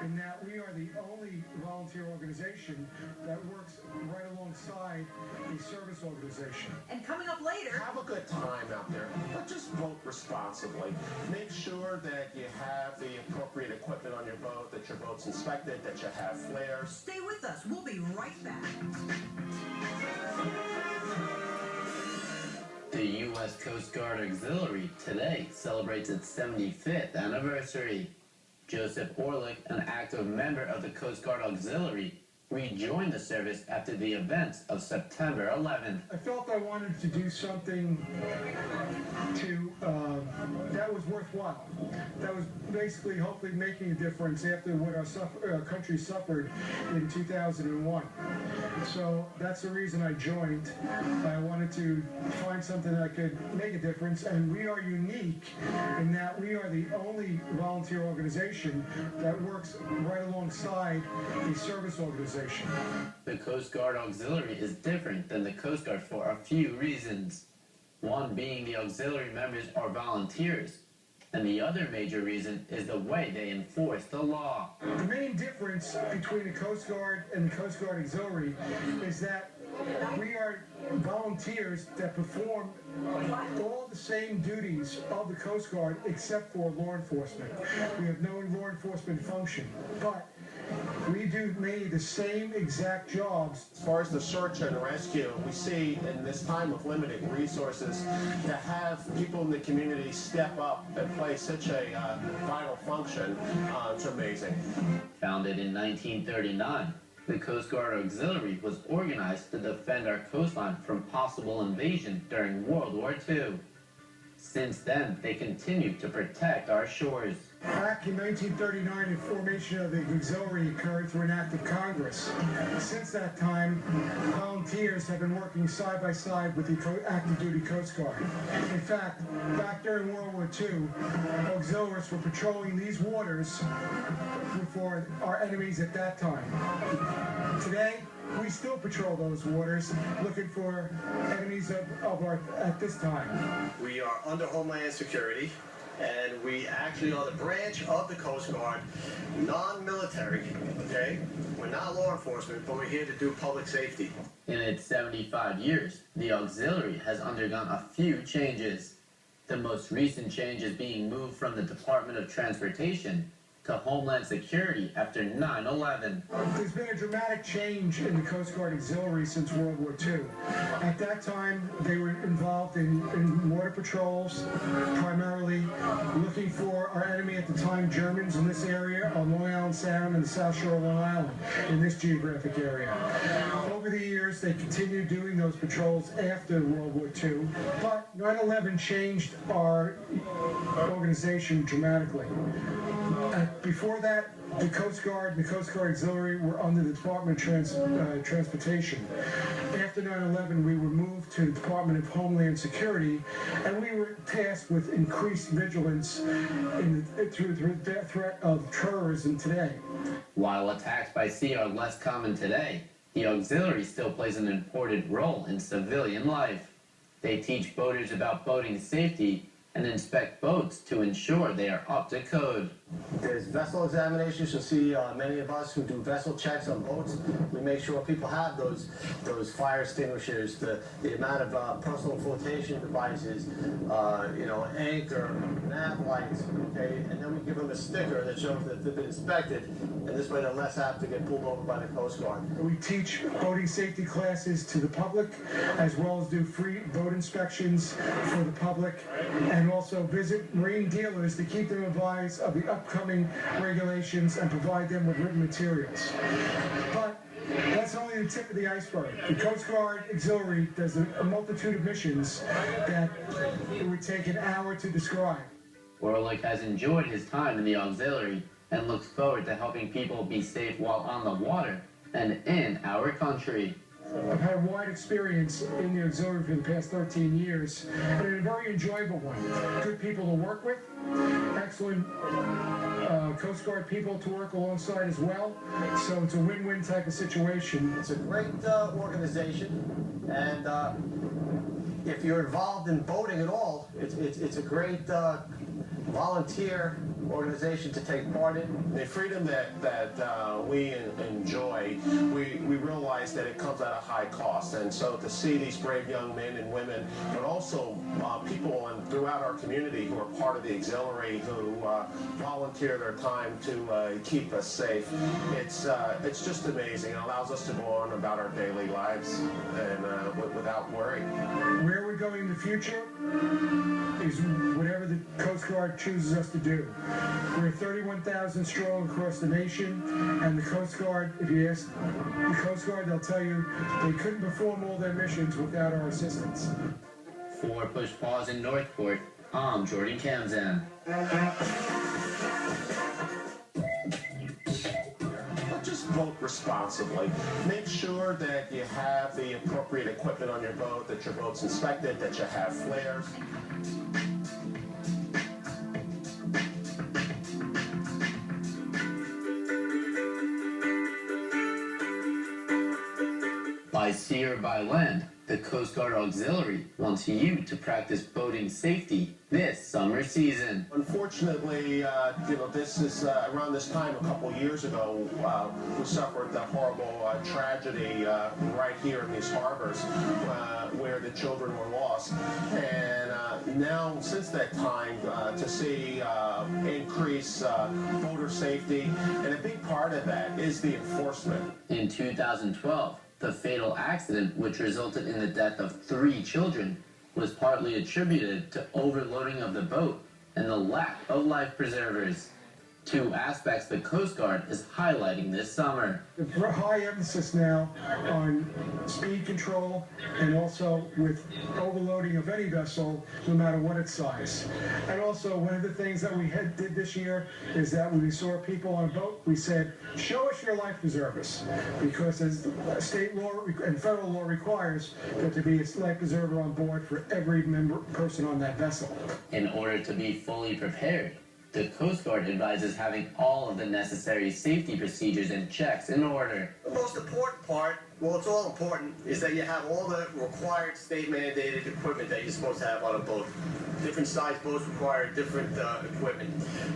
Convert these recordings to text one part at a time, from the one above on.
in that we are the only volunteer organization that works right alongside a service organization. And coming up later, have a good time out there, but just vote responsibly. Make sure that you have the appropriate equipment on your boat, that your boat's inspected, that you have flares. Stay with us. We'll be right back. The U.S. Coast Guard Auxiliary today celebrates its 75th anniversary. Joseph Orlick, an active member of the Coast Guard Auxiliary, rejoined the service after the events of September 11th. I felt I wanted to do something that was worthwhile. That was basically hopefully making a difference after what our country suffered in 2001. So that's the reason I joined. I wanted to find something that could make a difference, and we are unique in that we are the only volunteer organization that works right alongside a service organization. The Coast Guard Auxiliary is different than the Coast Guard for a few reasons. One being the auxiliary members are volunteers, and the other major reason is the way they enforce the law. The main difference between the Coast Guard and the Coast Guard Auxiliary is that we are volunteers that perform all the same duties of the Coast Guard except for law enforcement. We have no law enforcement function, but we do many of the same exact jobs. As far as the search and rescue, we see in this time of limited resources to have people in the community step up and play such a vital function, it's amazing. Founded in 1939, the Coast Guard Auxiliary was organized to defend our coastline from possible invasion during World War II. Since then, they continue to protect our shores. Back in 1939, the formation of the auxiliary occurred through an act of Congress. Since that time, volunteers have been working side by side with the active duty Coast Guard. In fact, back during World War II, auxiliaries were patrolling these waters for our enemies at that time. Today, we still patrol those waters, looking for enemies at this time. We are under Homeland Security, and we actually are the branch of the Coast Guard, non-military, okay? We're not law enforcement, but we're here to do public safety. In its 75 years, the auxiliary has undergone a few changes. The most recent change is being moved from the Department of Transportation to Homeland Security after 9/11. There's been a dramatic change in the Coast Guard Auxiliary since World War II. At that time, they were involved in water patrols, primarily looking for our enemy at the time, Germans in this area on Long Island Sound and the South Shore of Long Island, in this geographic area. Over the years, they continued doing those patrols after World War II, but 9/11 changed our organization dramatically. Before that, the Coast Guard and the Coast Guard Auxiliary were under the Department of Transportation. After 9/11, we were moved to the Department of Homeland Security, and we were tasked with increased vigilance through the threat of terrorism today. While attacks by sea are less common today, the auxiliary still plays an important role in civilian life. They teach boaters about boating safety and inspect boats to ensure they are up to code. There's vessel examinations. You'll see many of us who do vessel checks on boats. We make sure people have those fire extinguishers, the amount of personal flotation devices, anchor, nav lights, okay? And then we give them a sticker that shows that they've been inspected, and this way they're less apt to get pulled over by the Coast Guard. We teach boating safety classes to the public, as well as do free boat inspections for the public, and also visit marine dealers to keep them advised of the upcoming regulations and provide them with written materials. But that's only the tip of the iceberg. The Coast Guard Auxiliary does a multitude of missions that it would take an hour to describe. Orlick has enjoyed his time in the auxiliary and looks forward to helping people be safe while on the water and in our country. I've had a wide experience in the auxiliary for the past 13 years, and a very enjoyable one. Good people to work with, excellent Coast Guard people to work alongside as well, so it's a win-win type of situation. It's a great organization, and if you're involved in boating at all, it's a great volunteer organization to take part in. The freedom that we enjoy, we realize that it comes at a high cost, and so to see these brave young men and women, but also people throughout our community who are part of the auxiliary who volunteer their time to keep us safe, it's just amazing. It allows us to go on about our daily lives and without worry. Where we're going in the future is whatever the Coast Guard chooses us to do. We're 31,000 strong across the nation, and the Coast Guard, if you ask the Coast Guard, they'll tell you they couldn't perform all their missions without our assistance. For Push Pause in Northport, I'm Jordan Kamzan. Just vote responsibly. Make sure that you have the appropriate equipment on your boat, that your boat's inspected, that you have flares. By sea or by land, the Coast Guard Auxiliary wants you to practice boating safety this summer season. Unfortunately, this is around this time a couple years ago, we suffered the horrible tragedy right here in these harbors where the children were lost. And now, since that time, to see increased boater safety, and a big part of that is the enforcement. In 2012, the fatal accident, which resulted in the death of 3 children, was partly attributed to overloading of the boat and the lack of life preservers. 2 aspects the Coast Guard is highlighting this summer. A high emphasis now on speed control and also with overloading of any vessel, no matter what its size. And also, one of the things that we did this year is that when we saw people on a boat, we said, show us your life preservers, because as state law and federal law requires there to be a life preserver on board for every person on that vessel. In order to be fully prepared, the Coast Guard advises having all of the necessary safety procedures and checks in order. The most important part, well, it's all important, is that you have all the required state-mandated equipment that you're supposed to have on a boat. Different size boats require different equipment.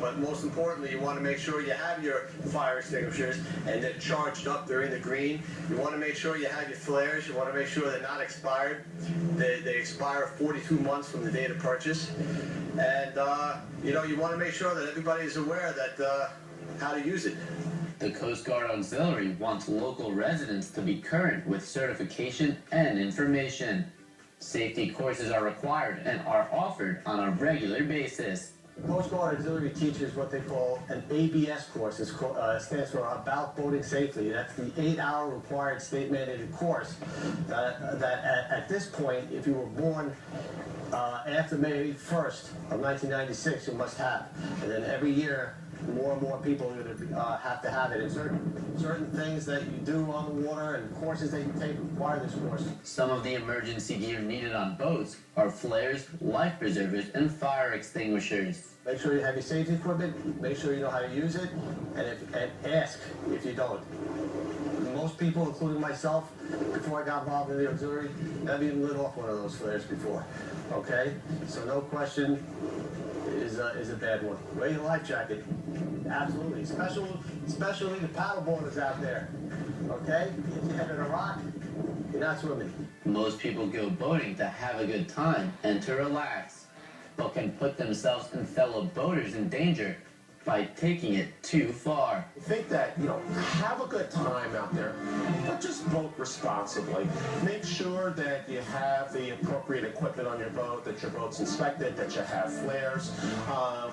But most importantly, you want to make sure you have your fire extinguishers and they're charged up, they're in the green. You want to make sure you have your flares. You want to make sure they're not expired. They expire 42 months from the date of purchase. And, you want to make sure that everybody is aware that how to use it. The Coast Guard Auxiliary wants local residents to be current with certification and information. Safety courses are required and are offered on a regular basis. The Coast Guard Auxiliary teaches what they call an ABS course. It stands for About Boating Safely. That's the 8-hour required state-mandated course that at this point, if you were born after May 1st of 1996, you must have. And then every year, more and more people are going to have to have it. And certain things that you do on the water and courses that you take require this course. Some of the emergency gear needed on boats are flares, life preservers, and fire extinguishers. Make sure you have your safety equipment, make sure you know how to use it, and ask if you don't. Most people, including myself, before I got involved in the auxiliary, never even lit off one of those flares before. Okay? So no question is a bad one. Wear your life jacket. Absolutely. Especially the paddleboarders out there. Okay? If you hit a rock, you're not swimming. Most people go boating to have a good time and to relax, but can put themselves and fellow boaters in danger by taking it too far. I think that, have a good time out there, but just vote responsibly. Make sure that you have the appropriate equipment on your boat, that your boat's inspected, that you have flares.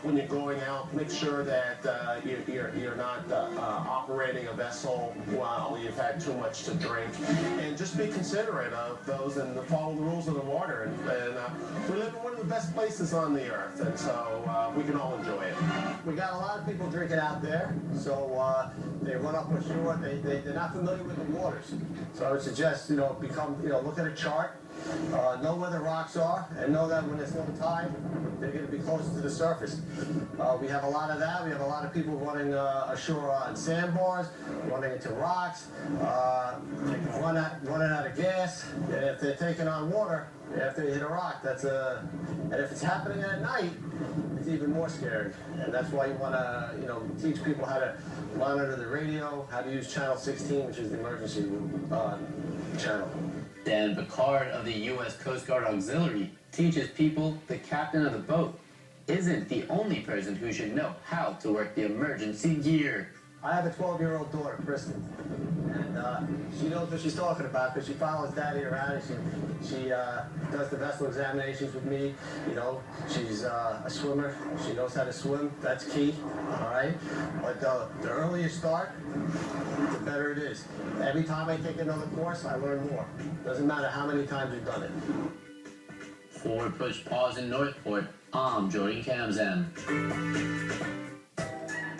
When you're going out, make sure that you're not operating a vessel while you've had too much to drink. And just be considerate of those and follow the rules of the water. And we live in one of the best places on the earth, and so we can all enjoy it. We got a lot of people drinking out there, so they run up ashore. They're not familiar with the waters. So I would suggest, look at a chart. know where the rocks are, and know that when it's low tide, they're going to be closer to the surface. We have a lot of that. We have a lot of people running ashore on sandbars, running into rocks, running out of gas. And if they're taking on water, after they hit a rock, and if it's happening at night, it's even more scary. And that's why you want to, teach people how to monitor the radio, how to use channel 16, which is the emergency channel. Dan Picard of the U.S. Coast Guard Auxiliary teaches people the captain of the boat isn't the only person who should know how to work the emergency gear. I have a 12-year-old daughter, Kristen, and she knows what she's talking about because she follows Daddy around and she does the vessel examinations with me. She's a swimmer. She knows how to swim. That's key, all right? But the earlier you start, the better it is. Every time I take another course, I learn more. Doesn't matter how many times you've done it. Forward Push Pause in Northport, I'm Jordan Kamzan.